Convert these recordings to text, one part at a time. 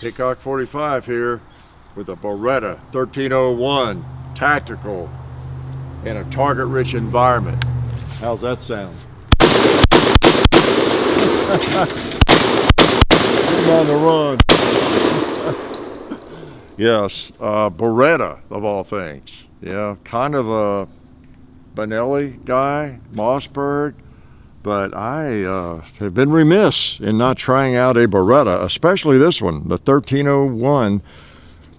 Hickok 45 here with a Beretta 1301 tactical in a target-rich environment. How's that sound? I'm on the run. Yes, Beretta of all things. Yeah, kind of a Benelli guy, Mossberg, but I have been remiss in not trying out a Beretta, especially this one, the 1301,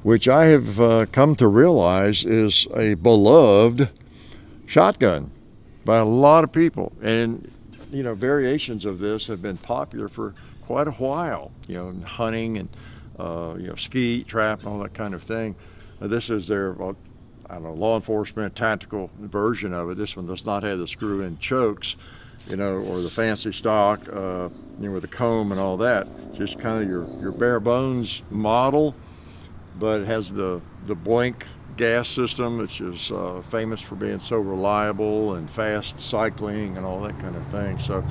which I have come to realize is a beloved shotgun by a lot of people. And, you know, variations of this have been popular for quite a while, you know, in hunting and, you know, ski, trap, and all that kind of thing. This is their, well, I don't know, law enforcement tactical version of it. This one does not have the screw-in chokes, you know, or the fancy stock, you know, with the comb and all that. Just kind of your bare bones model, but it has the Blink gas system, which is famous for being so reliable and fast cycling and all that kind of thing. So,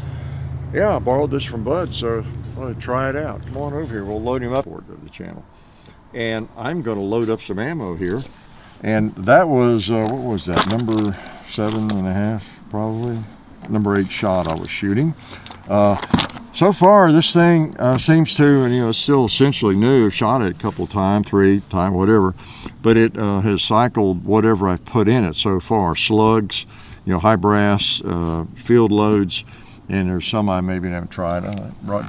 yeah, I borrowed this from Bud, so I'm going to try it out. Come on over here. We'll load him up to the channel. And I'm going to load up some ammo here. And that was, what was that, number 7.5, probably? Number 8 shot I was shooting. So far, this thing seems to, and you know, it's still essentially new. I've shot it a couple times, 3 times, whatever. But it has cycled whatever I've put in it so far. Slugs, you know, high brass, field loads, and there's some I maybe haven't tried.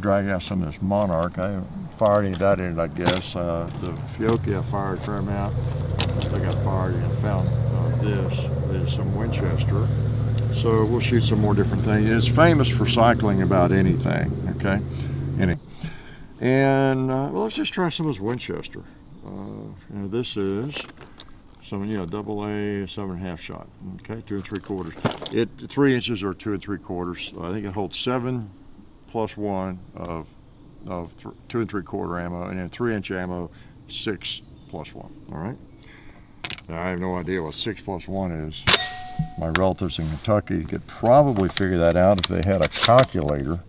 Drag out some of this Monarch. I haven't fired any of that in it, I guess. The Fiocchi I fired a fair amount. I think I fired and found this is some Winchester. So we'll shoot some more different things. It's famous for cycling about anything, okay? And well, let's just try some of this Winchester. You know, this is some, you know, AA 7.5 shot, okay, 2 3/4. It 3 inches or 2 3/4. I think it holds 7 + 1 of 2 3/4 ammo, and then 3-inch ammo, 6 + 1. All right. Now, I have no idea what 6 + 1 is. My relatives in Kentucky could probably figure that out if they had a calculator.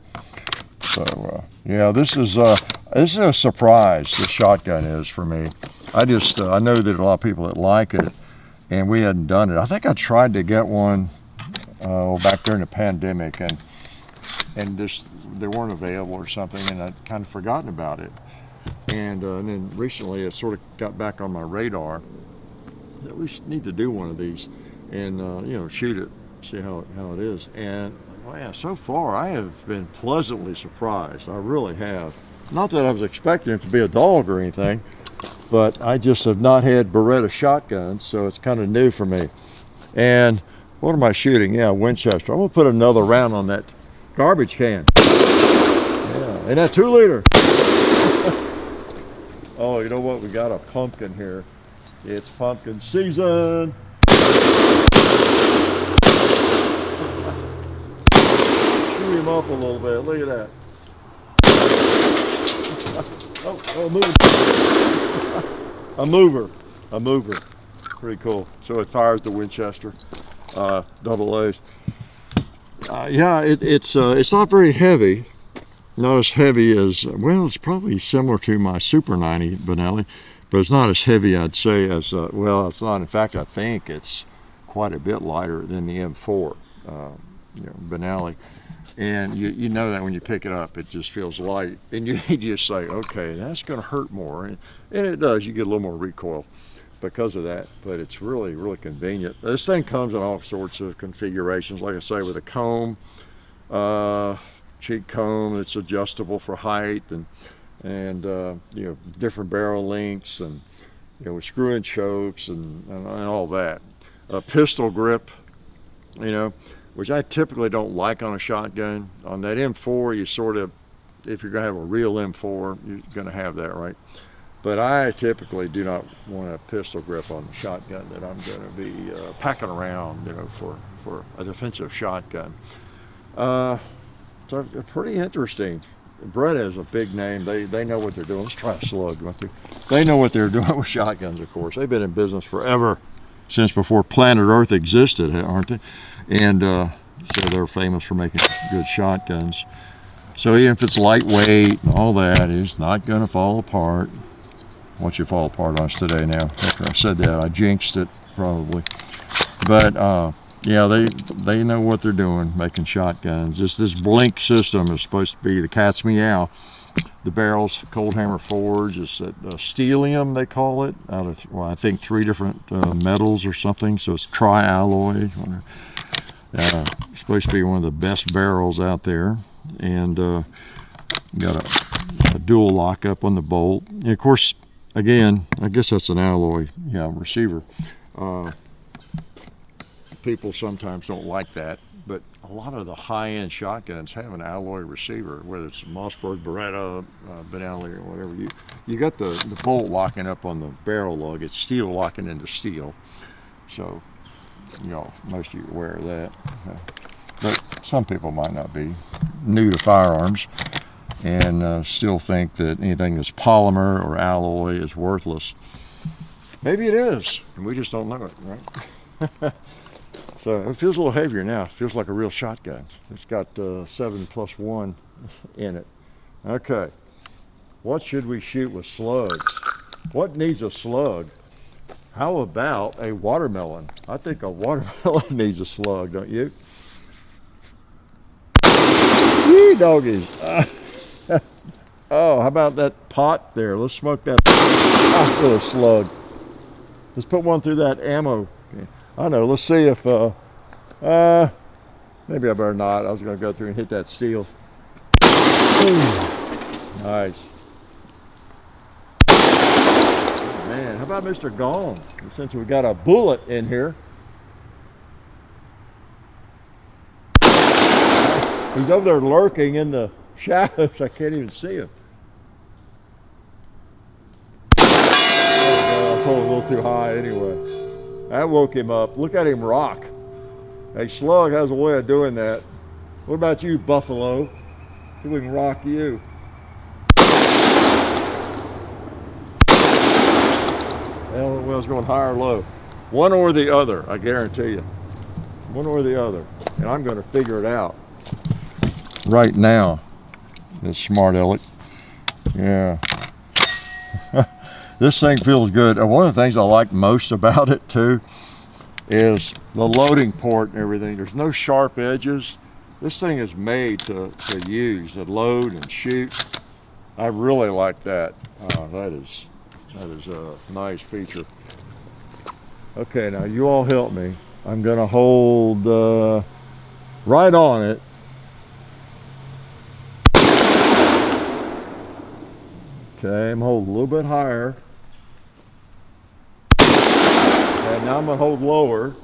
So yeah, this is a surprise. This shotgun is for me. I know that a lot of people that like it, and we hadn't done it. I think I tried to get one back during the pandemic, and just they weren't available or something, and I'd kind of forgotten about it. And then recently, it sort of got back on my radar that we need to do one of these. And you know, shoot it, see how it is. And well, yeah, so far I have been pleasantly surprised. I really have. Not that I was expecting it to be a dog or anything, but I just have not had Beretta shotguns, so it's kind of new for me. And what am I shooting? Yeah, Winchester. I'm gonna put another round on that garbage can. Yeah, and that 2-liter. Oh, you know what? We got a pumpkin here. It's pumpkin season. Shoot him up a little bit. Look at that. Oh, moving. A mover. Pretty cool. So it fires the Winchester AA's. Yeah, it's not very heavy. Not as heavy as, well, it's probably similar to my Super 90 Benelli, but it's not as heavy, I'd say, as well, it's not. In fact, I think it's quite a bit lighter than the M4 you know, Benelli. And you know that when you pick it up, it just feels light, and you just say, okay, that's going to hurt more, and it does. You get a little more recoil because of that, but it's really convenient. This thing comes in all sorts of configurations, like I say, with a comb, cheek comb that's adjustable for height, and you know, different barrel lengths, and you know, with screw-in chokes and all that. A pistol grip, you know, which I typically don't like on a shotgun. On that M4, you sort of, if you're gonna have a real M4, you're gonna have that, right? But I typically do not want a pistol grip on the shotgun that I'm gonna be packing around, you know, for a defensive shotgun. So pretty interesting. Beretta is a big name. They know what they're doing. Let's try a Slug. They know what they're doing with shotguns, of course. They've been in business forever, since before planet Earth existed, aren't they? And so they're famous for making good shotguns. So even if it's lightweight and all that, it's not going to fall apart. watch it fall apart on us today now. After I said that, I jinxed it probably. But yeah, they know what they're doing, making shotguns. This blink system is supposed to be the cat's meow. The barrels, cold hammer forged, it's stellium they call it, out of, well, I think 3 different metals or something, so it's tri-alloy. It's supposed to be one of the best barrels out there, and got a dual lockup on the bolt. And of course, again, I guess that's an alloy, yeah, receiver. People sometimes don't like that, but a lot of the high-end shotguns have an alloy receiver, whether it's Mossberg, Beretta, Benelli, or whatever. You got the bolt locking up on the barrel lug. It's steel locking into steel, so you know, most of you are aware of that. But some people might not be new to firearms and still think that anything that's polymer or alloy is worthless. Maybe it is, and we just don't know it, right? So it feels a little heavier now. It feels like a real shotgun. It's got 7+1 in it. Okay, what should we shoot with slugs? What needs a slug? How about a watermelon? I think a watermelon needs a slug, don't you? Yee, doggies. Oh, how about that pot there? Let's smoke that pot with a slug. Let's put one through that ammo. Okay. I know, let's see if, maybe I better not. I was going to go through and hit that steel. Nice. Man, how about Mr. Gone? Since we got a bullet in here. He's over there lurking in the shadows. I can't even see him. Oh, I was holding a little too high anyway. That woke him up. Look at him rock. Hey, Slug has a way of doing that. What about you, Buffalo? See if we can rock you. Well, it's going high or low. One or the other, I guarantee you. One or the other. And I'm going to figure it out right now. This smart aleck. Yeah. This thing feels good. And one of the things I like most about it too is the loading port and everything. There's no sharp edges. This thing is made to use, to load and shoot. I really like that. That is a nice feature. Okay, now you all help me. I'm gonna hold right on it. Okay, I'm holding a little bit higher. And now I'm going to hold lower.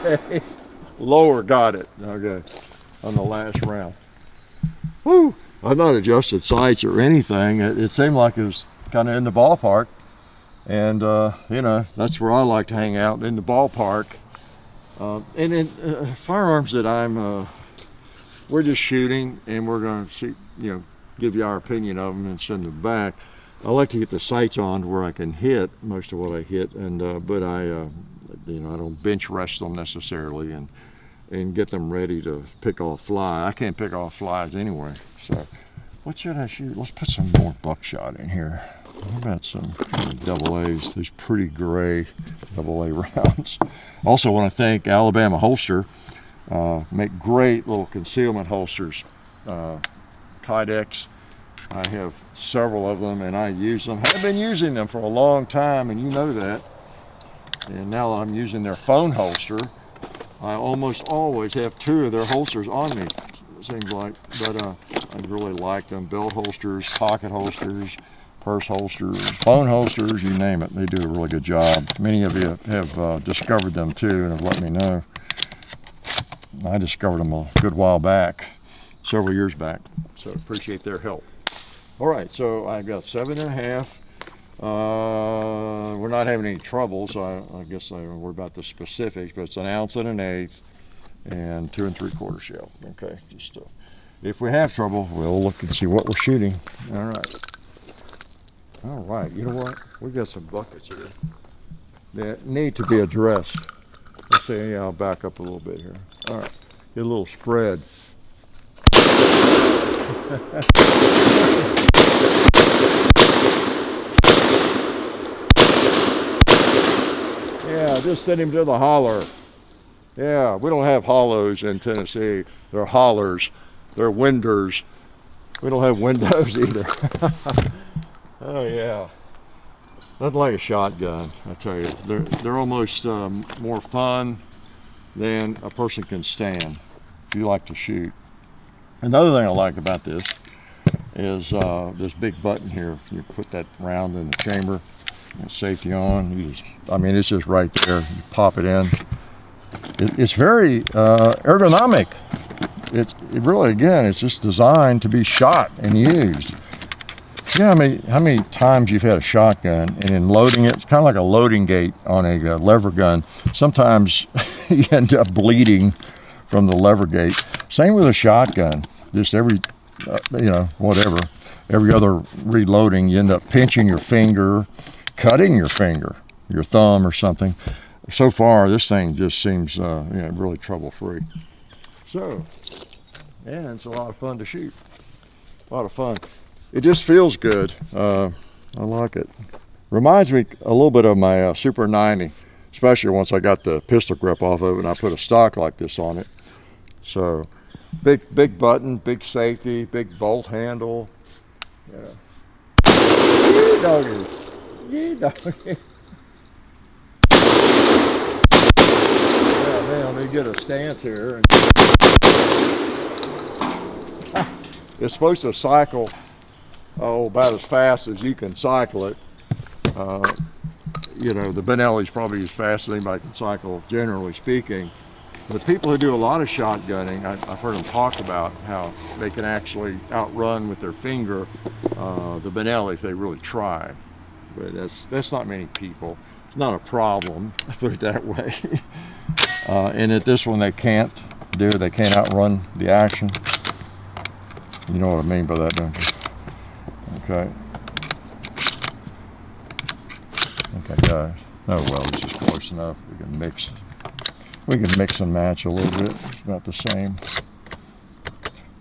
Okay, lower, got it. Okay, on the last round. Woo! I've not adjusted sights or anything. It seemed like it was kind of in the ballpark. And, you know, that's where I like to hang out, in the ballpark. And in firearms that we're just shooting, and we're going to see, you know, give you our opinion of them and send them back. I like to get the sights on to where I can hit most of what I hit, and but you know, I don't bench rest them necessarily, and get them ready to pick off fly. I can't pick off flies anyway. So, what should I shoot? Let's put some more buckshot in here. How about some double A's? These pretty gray double A rounds. Also, want to thank Alabama Holster. Make great little concealment holsters. Kydex. I have several of them, and I use them. I've been using them for a long time, and you know that. And now I'm using their phone holster. I almost always have 2 of their holsters on me, it seems like. But I really like them. Belt holsters, pocket holsters, purse holsters, phone holsters, you name it. They do a really good job. Many of you have discovered them too and have let me know. I discovered them a good while back, several years back. So appreciate their help. All right, so I've got 7.5. We're not having any trouble, so I guess I don't worry about the specifics, but it's 1 1/8 ounce and 2 3/4 shell. Okay, just if we have trouble, we'll look and see what we're shooting. All right, you know what? We've got some buckets here that need to be addressed. Let's see, yeah, I'll back up a little bit here. All right, get a little spread. Yeah, just send him to the holler. Yeah, we don't have hollows in Tennessee. They're hollers. They're winders. We don't have windows either. Oh yeah. Nothing like a shotgun, I tell you. They're almost more fun than a person can stand if you like to shoot. Another thing I like about this is this big button here. You put that round in the chamber, safety on. It's just right there. You pop it in. It's very ergonomic. It really, again, it's just designed to be shot and used. You know how many times you've had a shotgun and in loading it, it's kind of like a loading gate on a lever gun. Sometimes you end up bleeding from the lever gate. Same with a shotgun. Just every other reloading, you end up pinching your finger, cutting your finger, your thumb or something. So far, this thing just seems really trouble-free. So, and it's a lot of fun to shoot. A lot of fun. It just feels good. I like it. Reminds me a little bit of my Super 90, especially once I got the pistol grip off of it and I put a stock like this on it. So, big button, big safety, big bolt handle. Yeah. Yee doggy. Yee doggy. Yeah, man, let me get a stance here. It's supposed to cycle about as fast as you can cycle it. The Benelli's probably as fast as anybody can cycle, generally speaking. But people who do a lot of shotgunning, I've heard them talk about how they can actually outrun with their finger the Benelli if they really try. But that's not many people. It's not a problem, put it that way. And at this one they can't outrun the action. You know what I mean by that, don't you? Okay. Okay, guys. Oh well, it's just close enough. We can mix and match a little bit. It's about the same.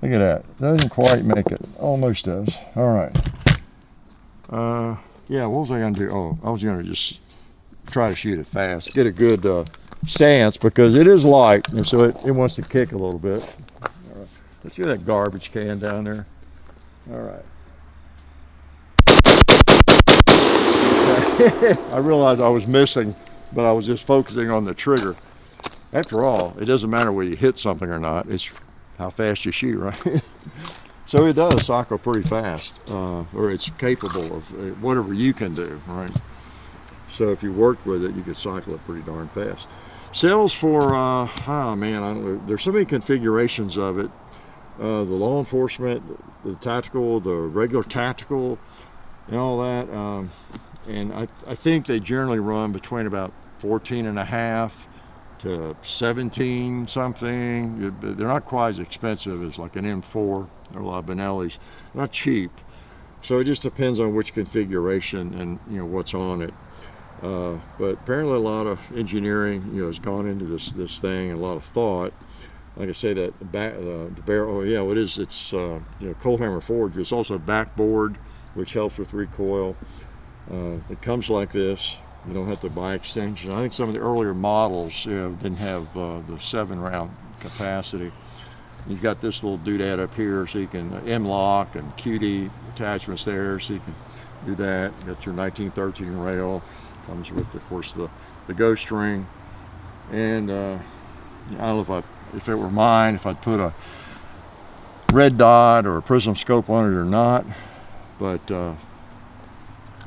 Look at that. Doesn't quite make it. Almost does. All right. Yeah, what was I going to do? Oh, I was going to just try to shoot it fast. Get a good stance because it is light, and so it wants to kick a little bit. All right. Let's get that garbage can down there. All right. I realized I was missing, but I was just focusing on the trigger. After all, it doesn't matter whether you hit something or not. It's how fast you shoot, right? So it does cycle pretty fast, or it's capable of whatever you can do, right? So if you worked with it, you could cycle it pretty darn fast. Sells for, I don't know. There's so many configurations of it. The law enforcement, the tactical, the regular tactical, and all that. And I think they generally run between about 14.5 to 17 something. They're not quite as expensive as like an M4 or a lot of Benelli's. They're not cheap. So it just depends on which configuration and what's on it. But apparently a lot of engineering has gone into this thing, and a lot of thought. Like I say, that the barrel, it is. It's cold hammer forged. It's also backboard, which helps with recoil. It comes like this. You don't have to buy extensions. I think some of the earlier models didn't have the 7-round capacity. You've got this little doodad up here, so you can M-lock and QD attachments there, so you can do that. You got your 1913 rail. Comes with, of course, the ghost ring. And I don't know if it were mine, if I'd put a red dot or a prism scope on it or not. But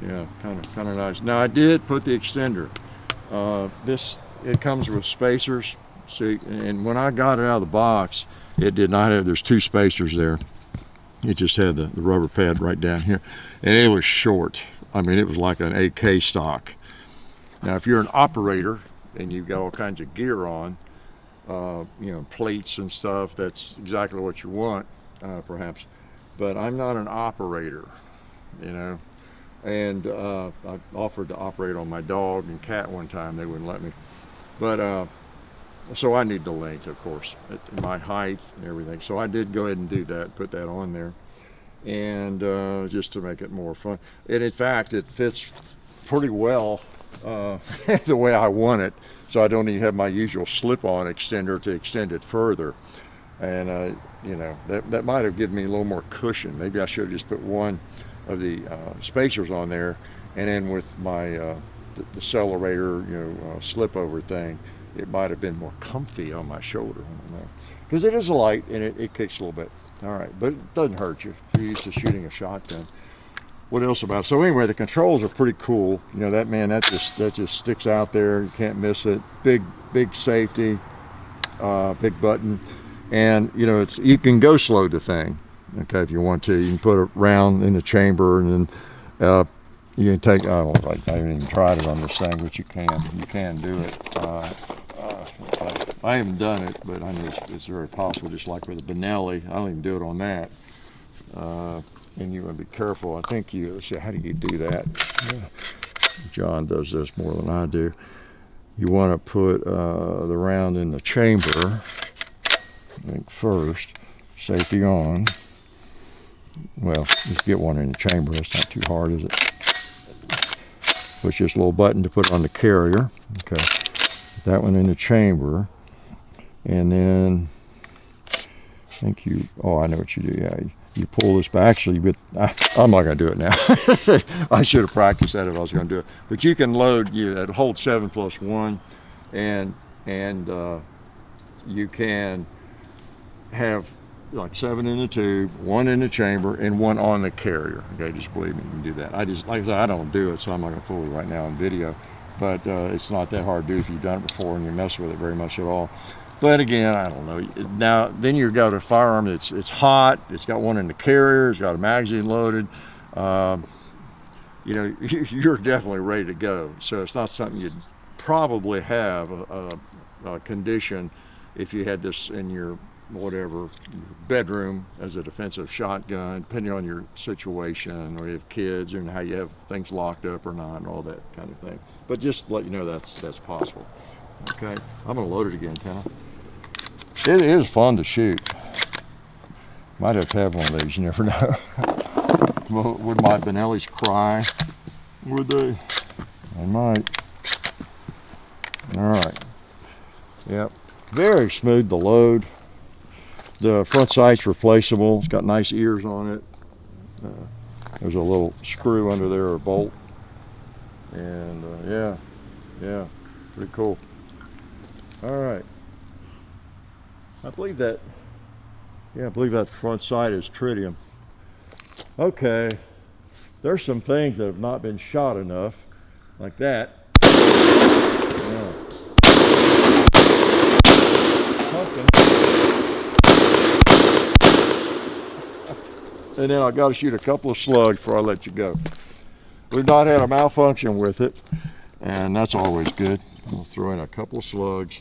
yeah, kind of nice. Now I did put the extender. It comes with spacers. See, and when I got it out of the box, it did not have. There's 2 spacers there. It just had the rubber pad right down here, and it was short. I mean, it was like an AK stock. Now, if you're an operator and you've got all kinds of gear on, plates and stuff, that's exactly what you want, perhaps. But I'm not an operator, and I offered to operate on my dog and cat one time. They wouldn't let me. But so I need the length, of course, at my height and everything. So I did go ahead and do that, put that on there. and just to make it more fun. And in fact, it fits pretty well the way I want it, so I don't even have my usual slip-on extender to extend it further. And you know, that might have given me a little more cushion. Maybe I should have just put one of the spacers on there, and then with my the accelerator, you know, slip over thing, it might have been more comfy on my shoulder. I don't know, because it is light and it kicks a little bit. All right, but it doesn't hurt you if you're used to shooting a shotgun. What else about it? So anyway, the controls are pretty cool. You know, that just sticks out there. You can't miss it. Big safety, big button, and you know, you can go slow the thing. Okay, if you want to, you can put a round in the chamber, and then you can take. I haven't even tried it on this thing, but you can do it. I haven't done it, but I know it's very possible. Just like with the Benelli, I don't even do it on that. And you want to be careful. I think let's see, how do you do that? Yeah. John does this more than I do. You want to put the round in the chamber, I think first, safety on. Well, just get one in the chamber. That's not too hard, is it? Push this little button to put on the carrier. Okay, put that one in the chamber, and then I think I know what you do. Yeah, you pull this back. Actually, I'm not going to do it now. I should have practiced that if I was going to do it. But you can load. It holds 7+1, and you can have like 7 in the tube, 1 in the chamber, and 1 on the carrier. Okay, just believe me, you can do that. Like I said, I don't do it, so I'm not going to fool you right now on video. But it's not that hard to do if you've done it before and you mess with it very much at all. But again, I don't know. Now, then you've got a firearm it's hot. It's got 1 in the carrier. It's got a magazine loaded. You know, you're definitely ready to go. So it's not something you'd probably have a condition if you had this in your bedroom as a defensive shotgun, depending on your situation, or you have kids and how you have things locked up or not, and all that kind of thing. But just to let you know that's possible. Okay, I'm gonna load it again, can I? It is fun to shoot. Might have to have one of these, you never know. Would my Benellis cry? Would they? They might. All right. Yep. Very smooth to load. The front sight's replaceable. It's got nice ears on it. There's a little screw under there, or bolt. And yeah, pretty cool. All right. I believe that front sight is tritium. Okay. There's some things that have not been shot enough, like that. Yeah. Pumpkin. And then I got to shoot a couple of slugs before I let you go. We've not had a malfunction with it, and that's always good. We'll throw in a couple of slugs,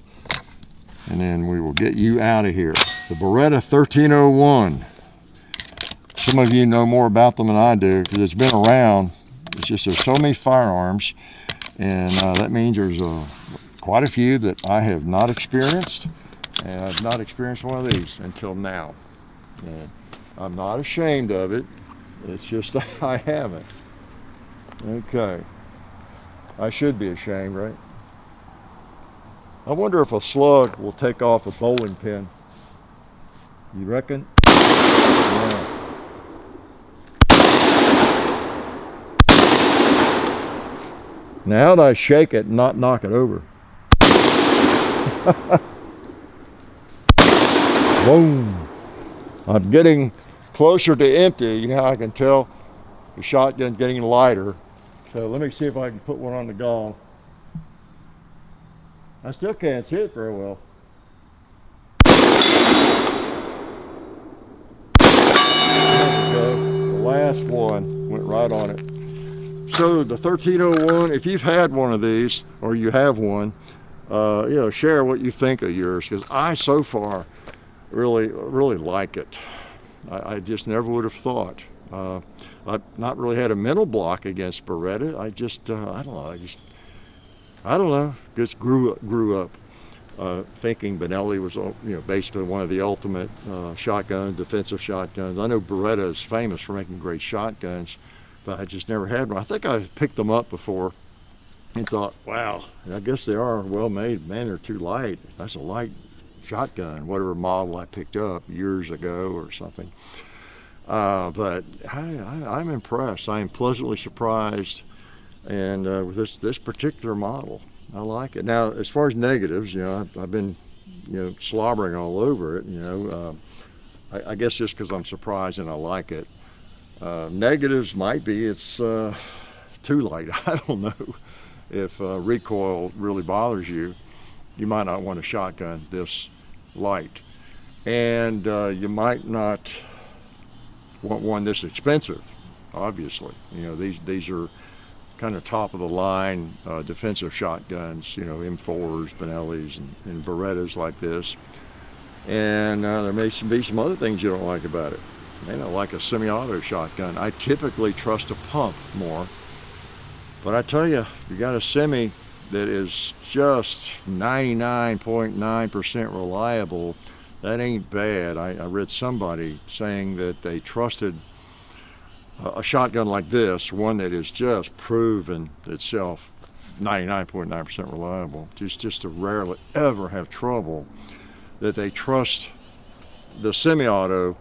and then we will get you out of here. The Beretta 1301. Some of you know more about them than I do because it's been around. It's just there's so many firearms, and that means there's quite a few that I have not experienced, and I've not experienced one of these until now. And I'm not ashamed of it. It's just I haven't. Okay. I should be ashamed, right? I wonder if a slug will take off a bowling pin. You reckon? Yeah. Now that I shake it and not knock it over. Boom. I'm getting closer to empty. You know how I can tell the shotgun's getting lighter. So let me see if I can put one on the gong. I still can't see it very well. The last one went right on it. So the 1301, if you've had one of these, or you have one, share what you think of yours, because I so far really like it. I just never would have thought. I've not really had a mental block against Beretta. I don't know, just grew up. thinking Benelli was, basically one of the ultimate shotguns, defensive shotguns. I know Beretta is famous for making great shotguns, but I just never had one. I think I picked them up before and thought, wow, I guess they are well made. Man, they're too light. That's a light shotgun, whatever model I picked up years ago or something. But I'm impressed. I am pleasantly surprised, and with this particular model, I like it. Now, as far as negatives, I've been, slobbering all over it. I guess just because I'm surprised and I like it. Negatives might be it's too light. I don't know. If recoil really bothers you, you might not want a shotgun this light, and you might not want one this expensive. Obviously, these are kind of top of the line defensive shotguns. M4s, Benellis, and Berettas like this. And there may be some other things you don't like about it. You may not like a semi-auto shotgun. I typically trust a pump more. But I tell you, you got a semi that is just 99.9% reliable, that ain't bad. I read somebody saying that they trusted a shotgun like this, one that is just proven itself 99.9% reliable, just to rarely ever have trouble, that they trust the semi-auto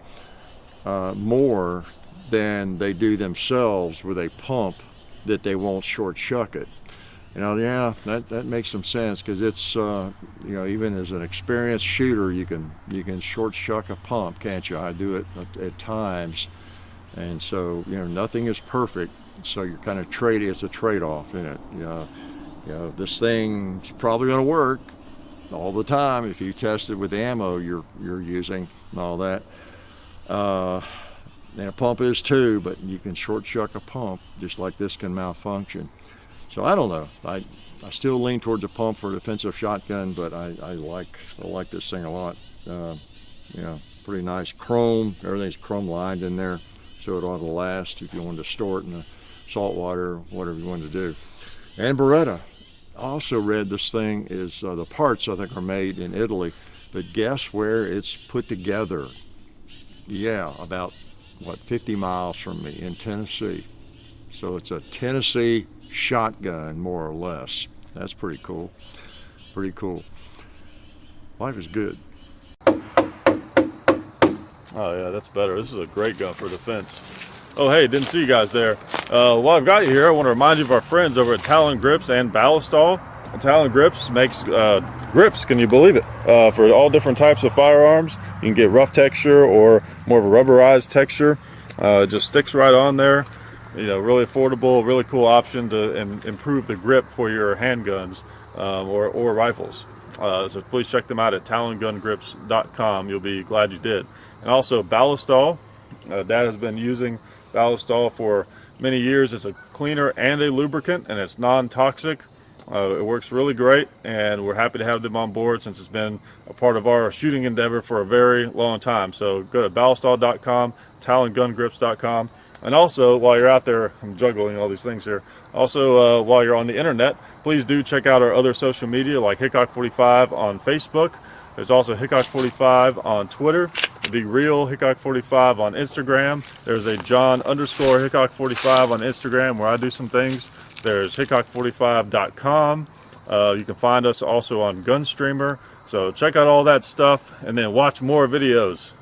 more than they do themselves with a pump, that they won't short shuck it. Yeah, that makes some sense, because it's even as an experienced shooter, you can short shuck a pump, can't you? I do it at times, and so nothing is perfect. So you're kind of it's a trade-off in it. This thing's probably going to work all the time if you test it with the ammo you're using and all that. And a pump is too, but you can short shuck a pump just like this can malfunction. So I don't know. I still lean towards a pump for a defensive shotgun, but I like this thing a lot. Pretty nice chrome. Everything's chrome lined in there, so it ought to last if you wanted to store it in the salt water or whatever you wanted to do. And Beretta. I also read this thing is the parts I think are made in Italy, but guess where it's put together? Yeah, about 50 miles from me in Tennessee. So it's a Tennessee shotgun, more or less. That's pretty cool. Pretty cool. Life is good. Oh yeah, that's better. This is a great gun for defense. Oh hey, didn't see you guys there. While I've got you here, I want to remind you of our friends over at Talon Grips and Ballistol. Talon Grips makes grips, can you believe it, for all different types of firearms. You can get rough texture or more of a rubberized texture. It just sticks right on there. Really affordable, really cool option to improve the grip for your handguns or rifles. So please check them out at talongungrips.com. You'll be glad you did. And also Ballistol. Dad has been using Ballistol for many years. It's a cleaner and a lubricant, and it's non-toxic. It works really great, and we're happy to have them on board since it's been a part of our shooting endeavor for a very long time. So go to ballistol.com, talongungrips.com, and also while you're out there, I'm juggling all these things here. Also, while you're on the internet, please do check out our other social media like Hickok45 on Facebook. There's also Hickok45 on Twitter, The Real Hickok45 on Instagram. There's a John_Hickok45 on Instagram where I do some things. There's Hickok45.com. You can find us also on Gunstreamer. So check out all that stuff and then watch more videos.